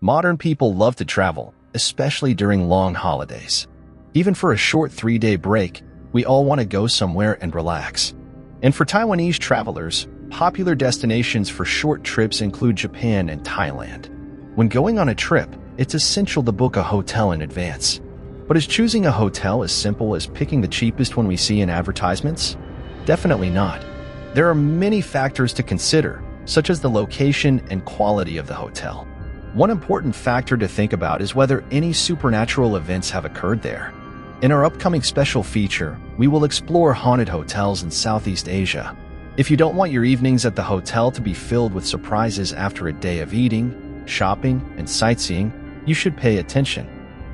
Modern people love to travel, especially during long holidays. Even for a short 3-day break, we all want to go somewhere and relax. And for Taiwanese travelers, popular destinations for short trips include Japan and Thailand. When going on a trip, it's essential to book a hotel in advance. But is choosing a hotel as simple as picking the cheapest one we see in advertisements? Definitely not. There are many factors to consider, such as the location and quality of the hotel. One important factor to think about is whether any supernatural events have occurred there. In our upcoming special feature, we will explore haunted hotels in Southeast Asia. If you don't want your evenings at the hotel to be filled with surprises after a day of eating, shopping, and sightseeing, you should pay attention.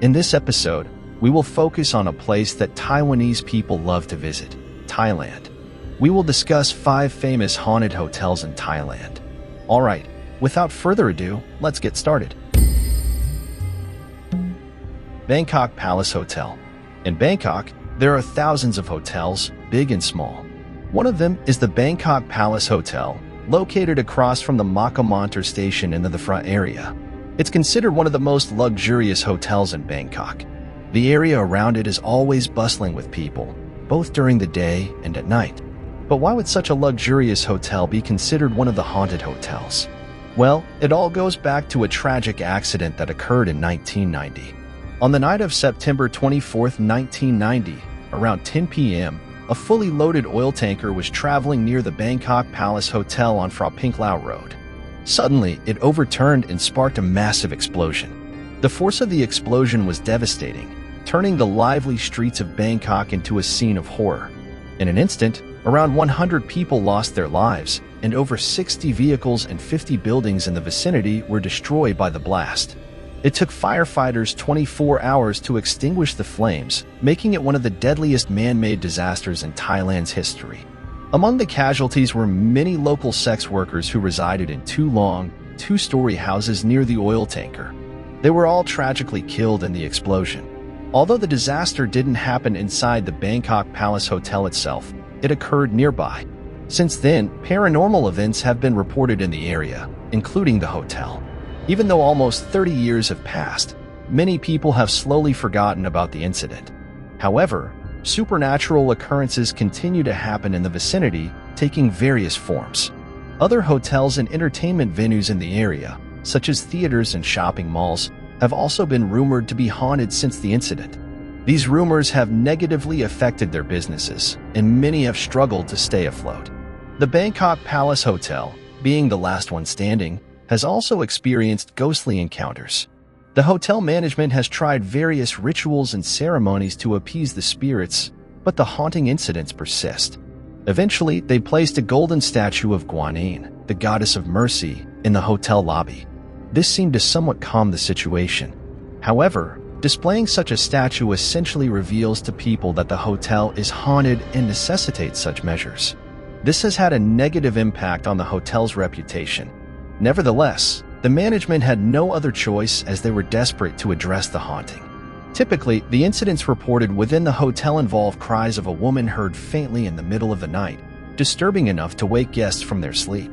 In this episode, we will focus on a place that Taiwanese people love to visit, Thailand. We will discuss 5 famous haunted hotels in Thailand. Alright, without further ado, let's get started. Bangkok Palace Hotel. In Bangkok, there are thousands of hotels, big and small. One of them is the Bangkok Palace Hotel, located across from the Makamontar station in the front area. It's considered one of the most luxurious hotels in Bangkok. The area around it is always bustling with people, both during the day and at night. But why would such a luxurious hotel be considered one of the haunted hotels? Well, it all goes back to a tragic accident that occurred in 1990. On the night of September 24, 1990, around 10 p.m., a fully loaded oil tanker was traveling near the Bangkok Palace Hotel on Phra Pink Lao Road. Suddenly, it overturned and sparked a massive explosion. The force of the explosion was devastating, turning the lively streets of Bangkok into a scene of horror. In an instant, around 100 people lost their lives, and over 60 vehicles and 50 buildings in the vicinity were destroyed by the blast. It took firefighters 24 hours to extinguish the flames, making it one of the deadliest man-made disasters in Thailand's history. Among the casualties were many local sex workers who resided in 2 long, 2-story houses near the oil tanker. They were all tragically killed in the explosion. Although the disaster didn't happen inside the Bangkok Palace Hotel itself, it occurred nearby. Since then, paranormal events have been reported in the area, including the hotel. Even though almost 30 years have passed, many people have slowly forgotten about the incident. However, supernatural occurrences continue to happen in the vicinity, taking various forms. Other hotels and entertainment venues in the area, such as theaters and shopping malls, have also been rumored to be haunted since the incident. These rumors have negatively affected their businesses, and many have struggled to stay afloat. The Bangkok Palace Hotel, being the last one standing, has also experienced ghostly encounters. The hotel management has tried various rituals and ceremonies to appease the spirits, but the haunting incidents persist. Eventually, they placed a golden statue of Guanyin, the goddess of mercy, in the hotel lobby. This seemed to somewhat calm the situation. However, displaying such a statue essentially reveals to people that the hotel is haunted and necessitates such measures. This has had a negative impact on the hotel's reputation. Nevertheless, the management had no other choice as they were desperate to address the haunting. Typically, the incidents reported within the hotel involve cries of a woman heard faintly in the middle of the night, disturbing enough to wake guests from their sleep.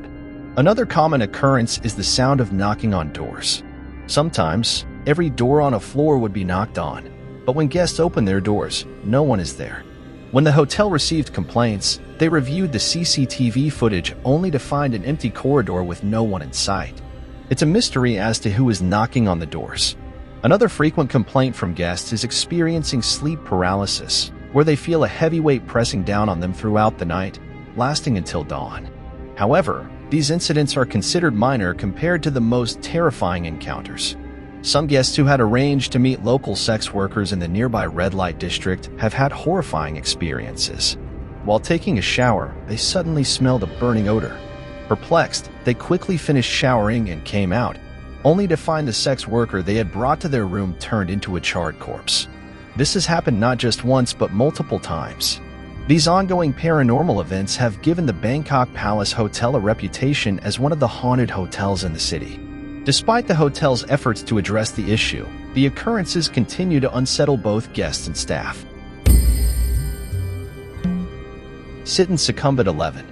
Another common occurrence is the sound of knocking on doors. Sometimes, every door on a floor would be knocked on, but when guests open their doors, no one is there. When the hotel received complaints, they reviewed the CCTV footage only to find an empty corridor with no one in sight. It's a mystery as to who is knocking on the doors. Another frequent complaint from guests is experiencing sleep paralysis, where they feel a heavy weight pressing down on them throughout the night, lasting until dawn. However, these incidents are considered minor compared to the most terrifying encounters. Some guests who had arranged to meet local sex workers in the nearby red light district have had horrifying experiences. While taking a shower, they suddenly smelled a burning odor. Perplexed, they quickly finished showering and came out, only to find the sex worker they had brought to their room turned into a charred corpse. This has happened not just once but multiple times. These ongoing paranormal events have given the Bangkok Palace Hotel a reputation as one of the haunted hotels in the city. Despite the hotel's efforts to address the issue, the occurrences continue to unsettle both guests and staff. Citin Sukhumvit 11.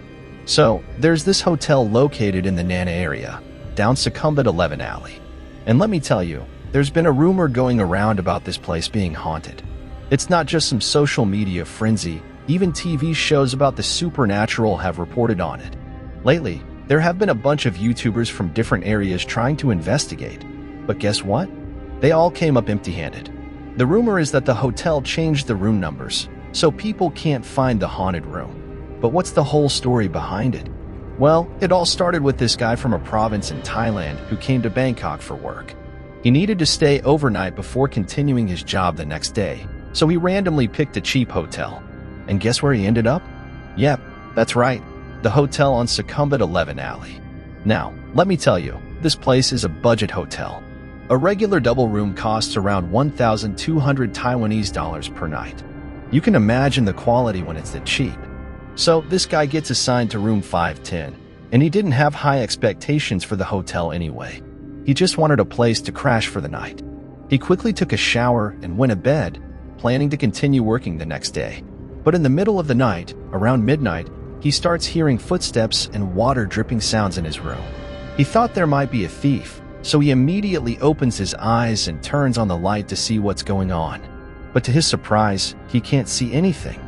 So, there's this hotel located in the Nana area, down Sukhumvit 11 alley. And let me tell you, there's been a rumor going around about this place being haunted. It's not just some social media frenzy, even TV shows about the supernatural have reported on it. Lately, there have been a bunch of YouTubers from different areas trying to investigate. But guess what? They all came up empty-handed. The rumor is that the hotel changed the room numbers, so people can't find the haunted room. But what's the whole story behind it? Well, it all started with this guy from a province in Thailand who came to Bangkok for work. He needed to stay overnight before continuing his job the next day, so he randomly picked a cheap hotel. And guess where he ended up? Yep, that's right, the hotel on Sukhumvit 11 Alley. Now, let me tell you, this place is a budget hotel. A regular double room costs around 1,200 Taiwanese dollars per night. You can imagine the quality when it's that cheap. So this guy gets assigned to room 510, and he didn't have high expectations for the hotel anyway. He just wanted a place to crash for the night. He quickly took a shower and went to bed, planning to continue working the next day. But in the middle of the night, around midnight, he starts hearing footsteps and water dripping sounds in his room. He thought there might be a thief, so he immediately opens his eyes and turns on the light to see what's going on. But to his surprise, he can't see anything.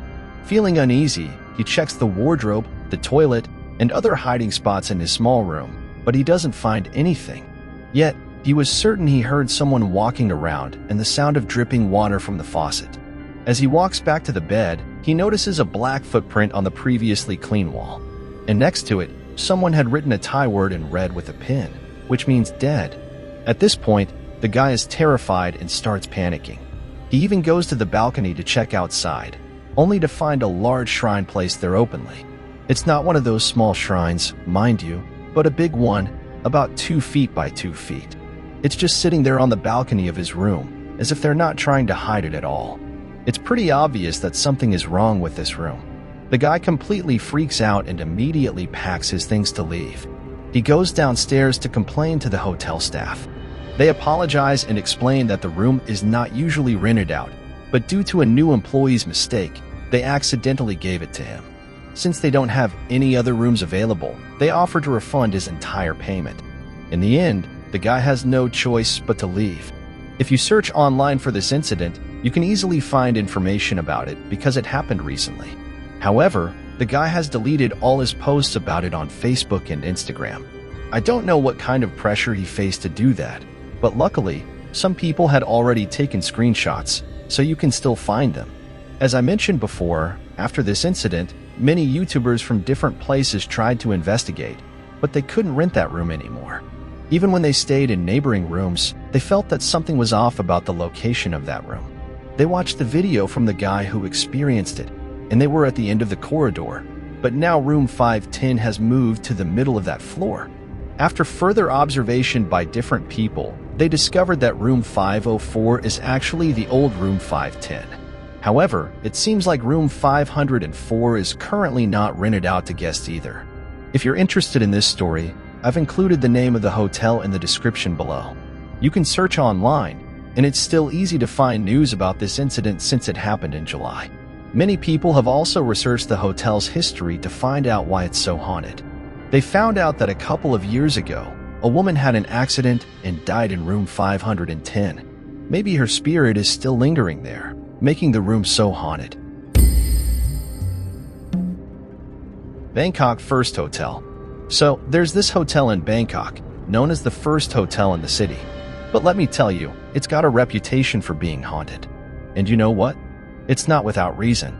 Feeling uneasy, he checks the wardrobe, the toilet, and other hiding spots in his small room, but he doesn't find anything. Yet, he was certain he heard someone walking around and the sound of dripping water from the faucet. As he walks back to the bed, he notices a black footprint on the previously clean wall. And next to it, someone had written a Thai word in red with a pin, which means dead. At this point, the guy is terrified and starts panicking. He even goes to the balcony to check outside, only to find a large shrine placed there openly. It's not one of those small shrines, mind you, but a big one, about 2 feet by 2 feet. It's just sitting there on the balcony of his room, as if they're not trying to hide it at all. It's pretty obvious that something is wrong with this room. The guy completely freaks out and immediately packs his things to leave. He goes downstairs to complain to the hotel staff. They apologize and explain that the room is not usually rented out, but due to a new employee's mistake, they accidentally gave it to him. Since they don't have any other rooms available, they offer to refund his entire payment. In the end, the guy has no choice but to leave. If you search online for this incident, you can easily find information about it because it happened recently. However, the guy has deleted all his posts about it on Facebook and Instagram. I don't know what kind of pressure he faced to do that, but luckily, some people had already taken screenshots, so you can still find them. As I mentioned before, after this incident, many YouTubers from different places tried to investigate, but they couldn't rent that room anymore. Even when they stayed in neighboring rooms, they felt that something was off about the location of that room. They watched the video from the guy who experienced it, and they were at the end of the corridor, but now room 510 has moved to the middle of that floor. After further observation by different people, they discovered that room 504 is actually the old room 510. However, it seems like room 504 is currently not rented out to guests either. If you're interested in this story, I've included the name of the hotel in the description below. You can search online, and it's still easy to find news about this incident since it happened in July. Many people have also researched the hotel's history to find out why it's so haunted. They found out that a couple of years ago, a woman had an accident and died in room 510. Maybe her spirit is still lingering there, making the room so haunted. Bangkok First Hotel. So, there's this hotel in Bangkok, known as the first hotel in the city. But let me tell you, it's got a reputation for being haunted. And you know what? It's not without reason.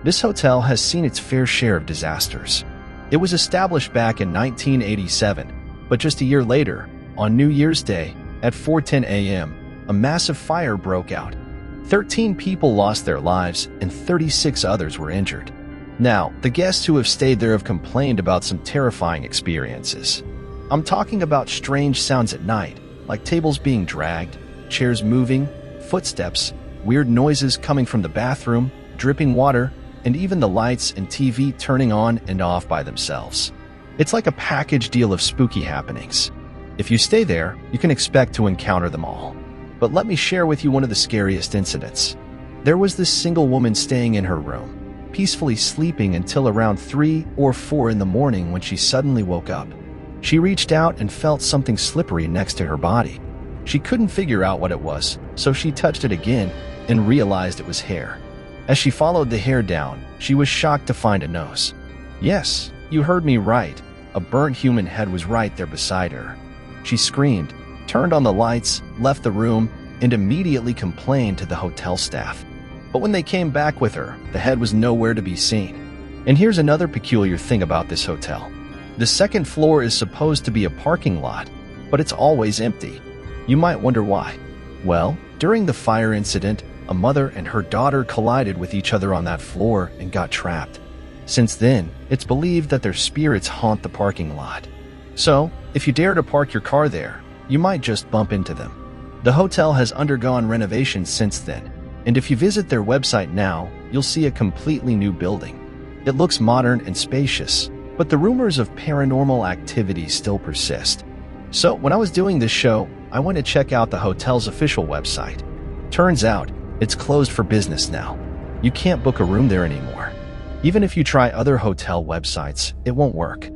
This hotel has seen its fair share of disasters. It was established back in 1987, but just a year later, on New Year's Day, at 4:10 a.m., a massive fire broke out. 13 people lost their lives and 36 others were injured. Now, the guests who have stayed there have complained about some terrifying experiences. I'm talking about strange sounds at night, like tables being dragged, chairs moving, footsteps, weird noises coming from the bathroom, dripping water, and even the lights and TV turning on and off by themselves. It's like a package deal of spooky happenings. If you stay there, you can expect to encounter them all. But let me share with you one of the scariest incidents. There was this single woman staying in her room, peacefully sleeping until around 3 or 4 in the morning when she suddenly woke up. She reached out and felt something slippery next to her body. She couldn't figure out what it was, so she touched it again and realized it was hair. As she followed the hair down, she was shocked to find a nose. Yes, you heard me right. A burnt human head was right there beside her. She screamed, turned on the lights, left the room, and immediately complained to the hotel staff. But when they came back with her, the head was nowhere to be seen. And here's another peculiar thing about this hotel. The second floor is supposed to be a parking lot, but it's always empty. You might wonder why. Well, during the fire incident, a mother and her daughter collided with each other on that floor and got trapped. Since then, it's believed that their spirits haunt the parking lot. So, if you dare to park your car there, you might just bump into them. The hotel has undergone renovations since then, and if you visit their website now, you'll see a completely new building. It looks modern and spacious, but the rumors of paranormal activity still persist. So, when I was doing this show, I went to check out the hotel's official website. Turns out, it's closed for business now. You can't book a room there anymore. Even if you try other hotel websites, it won't work.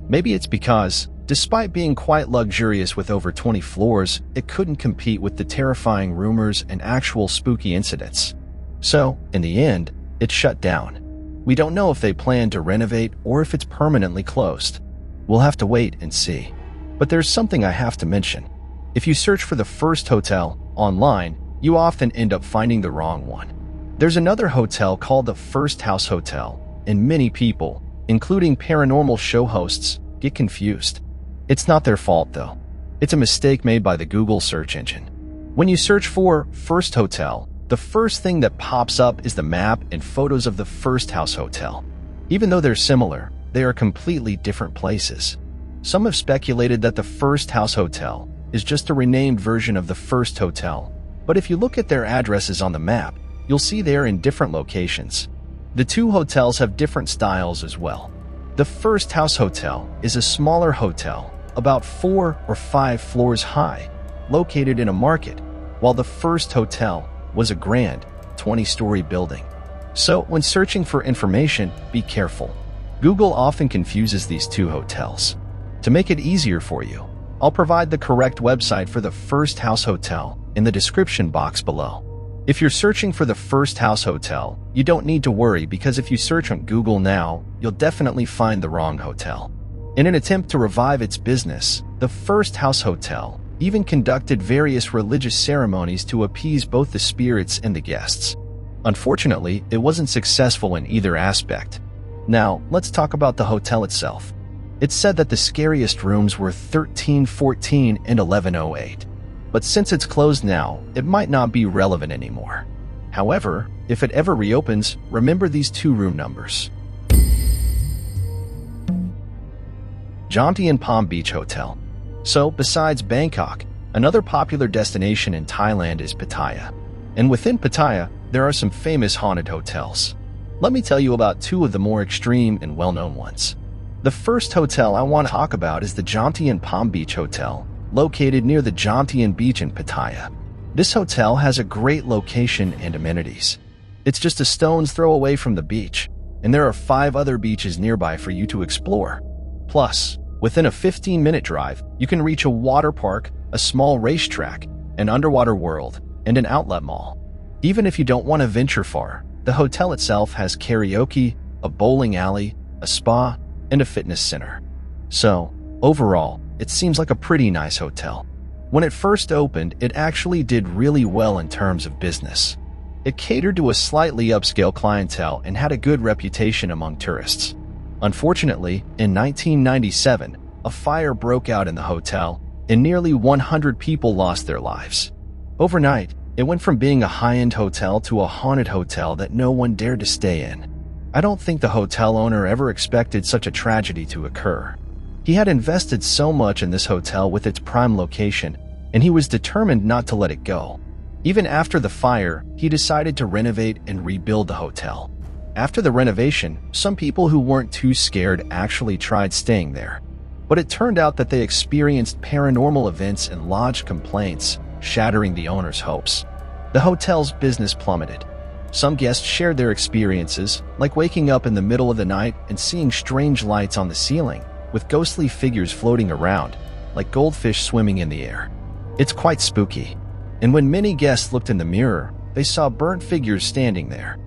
Maybe it's because, despite being quite luxurious with over 20 floors, it couldn't compete with the terrifying rumors and actual spooky incidents. So, in the end, it shut down. We don't know if they plan to renovate or if it's permanently closed. We'll have to wait and see. But there's something I have to mention. If you search for the first hotel online, you often end up finding the wrong one. There's another hotel called the First House Hotel, and many people, including paranormal show hosts, get confused. It's not their fault, though. It's a mistake made by the Google search engine. When you search for First Hotel, the first thing that pops up is the map and photos of the First House Hotel. Even though they're similar, they are completely different places. Some have speculated that the First House Hotel is just a renamed version of the First Hotel, but if you look at their addresses on the map, you'll see they're in different locations. The two hotels have different styles as well. The First House Hotel is a smaller hotel, about 4 or 5 floors high, located in a market, while the First Hotel was a grand 20-story building. So when searching for information, be careful. Google often confuses these two hotels. To make it easier for you, I'll provide the correct website for the First House Hotel in the description box below. If you're searching for the First House Hotel, you don't need to worry because if you search on Google now, you'll definitely find the wrong hotel. In an attempt to revive its business, the First House Hotel even conducted various religious ceremonies to appease both the spirits and the guests. Unfortunately, it wasn't successful in either aspect. Now, let's talk about the hotel itself. It's said that the scariest rooms were 1314 and 1108. But since it's closed now, it might not be relevant anymore. However, if it ever reopens, remember these two room numbers. Citin Palm Beach Hotel. So, besides Bangkok, another popular destination in Thailand is Pattaya. And within Pattaya, there are some famous haunted hotels. Let me tell you about two of the more extreme and well-known ones. The first hotel I want to talk about is the Citin Palm Beach Hotel, located near the Citin Beach in Pattaya. This hotel has a great location and amenities. It's just a stone's throw away from the beach, and there are 5 other beaches nearby for you to explore. Plus, within a 15-minute drive, you can reach a water park, a small racetrack, an underwater world, and an outlet mall. Even if you don't want to venture far, the hotel itself has karaoke, a bowling alley, a spa, and a fitness center. So, overall, it seems like a pretty nice hotel. When it first opened, it actually did really well in terms of business. It catered to a slightly upscale clientele and had a good reputation among tourists. Unfortunately, in 1997, a fire broke out in the hotel and nearly 100 people lost their lives. Overnight, it went from being a high-end hotel to a haunted hotel that no one dared to stay in. I don't think the hotel owner ever expected such a tragedy to occur. He had invested so much in this hotel with its prime location, and he was determined not to let it go. Even after the fire, he decided to renovate and rebuild the hotel. After the renovation, some people who weren't too scared actually tried staying there. But it turned out that they experienced paranormal events and lodged complaints, shattering the owner's hopes. The hotel's business plummeted. Some guests shared their experiences, like waking up in the middle of the night and seeing strange lights on the ceiling, with ghostly figures floating around, like goldfish swimming in the air. It's quite spooky. And when many guests looked in the mirror, they saw burnt figures standing there.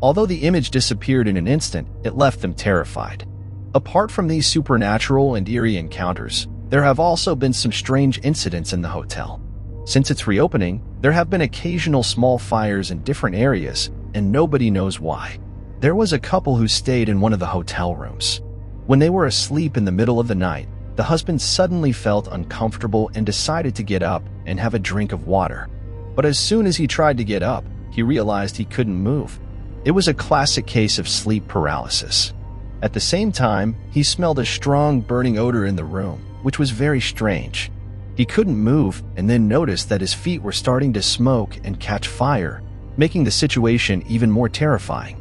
Although the image disappeared in an instant, it left them terrified. Apart from these supernatural and eerie encounters, there have also been some strange incidents in the hotel. Since its reopening, there have been occasional small fires in different areas, and nobody knows why. There was a couple who stayed in one of the hotel rooms. When they were asleep in the middle of the night, the husband suddenly felt uncomfortable and decided to get up and have a drink of water. But as soon as he tried to get up, he realized he couldn't move. It was a classic case of sleep paralysis. At the same time, he smelled a strong burning odor in the room, which was very strange. He couldn't move and then noticed that his feet were starting to smoke and catch fire, making the situation even more terrifying.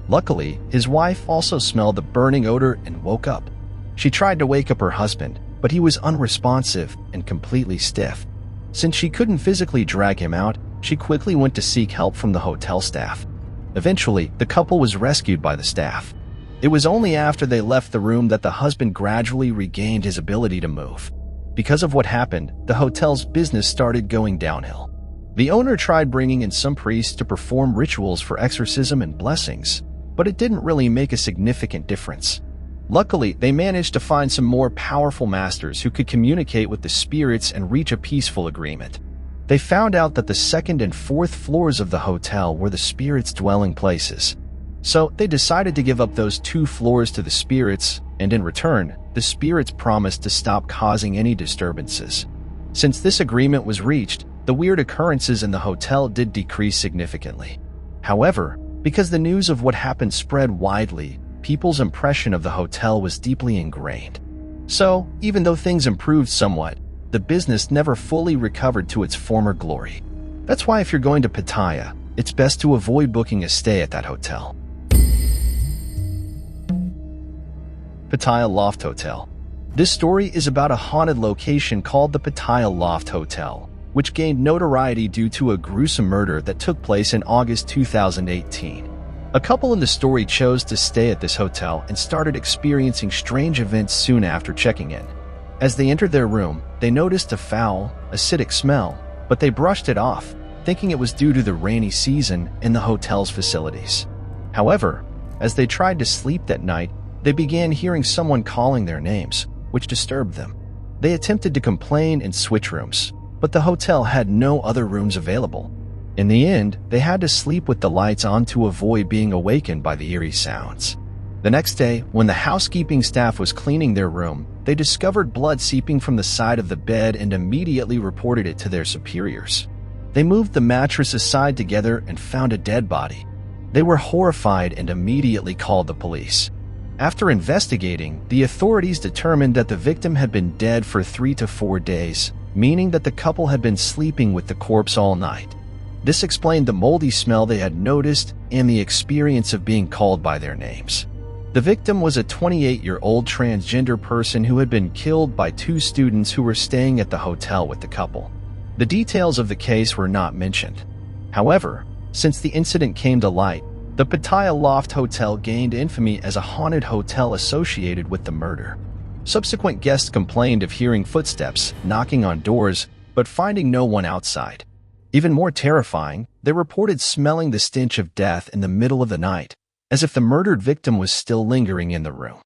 Luckily, his wife also smelled the burning odor and woke up. She tried to wake up her husband, but he was unresponsive and completely stiff. Since she couldn't physically drag him out, she quickly went to seek help from the hotel staff. Eventually, the couple was rescued by the staff. It was only after they left the room that the husband gradually regained his ability to move. Because of what happened, the hotel's business started going downhill. The owner tried bringing in some priests to perform rituals for exorcism and blessings, but it didn't really make a significant difference. Luckily, they managed to find some more powerful masters who could communicate with the spirits and reach a peaceful agreement. They found out that the second and fourth floors of the hotel were the spirits' dwelling places. So they decided to give up those 2 floors to the spirits, and in return, the spirits promised to stop causing any disturbances. Since this agreement was reached, the weird occurrences in the hotel did decrease significantly. However, because the news of what happened spread widely, people's impression of the hotel was deeply ingrained. So, even though things improved somewhat, the business never fully recovered to its former glory. That's why if you're going to Pattaya, it's best to avoid booking a stay at that hotel. Pattaya Loft Hotel. This story is about a haunted location called the Pattaya Loft Hotel, which gained notoriety due to a gruesome murder that took place in August 2018. A couple in the story chose to stay at this hotel and started experiencing strange events soon after checking in. As they entered their room, they noticed a foul, acidic smell, but they brushed it off, thinking it was due to the rainy season in the hotel's facilities. However, as they tried to sleep that night, they began hearing someone calling their names, which disturbed them. They attempted to complain and switch rooms, but the hotel had no other rooms available. In the end, they had to sleep with the lights on to avoid being awakened by the eerie sounds. The next day, when the housekeeping staff was cleaning their room, they discovered blood seeping from the side of the bed and immediately reported it to their superiors. They moved the mattress aside together and found a dead body. They were horrified and immediately called the police. After investigating, the authorities determined that the victim had been dead for 3 to 4 days, meaning that the couple had been sleeping with the corpse all night. This explained the moldy smell they had noticed and the experience of being called by their names. The victim was a 28-year-old transgender person who had been killed by 2 students who were staying at the hotel with the couple. The details of the case were not mentioned. However, since the incident came to light, the Pattaya Loft Hotel gained infamy as a haunted hotel associated with the murder. Subsequent guests complained of hearing footsteps, knocking on doors, but finding no one outside. Even more terrifying, they reported smelling the stench of death in the middle of the night, as if the murdered victim was still lingering in the room.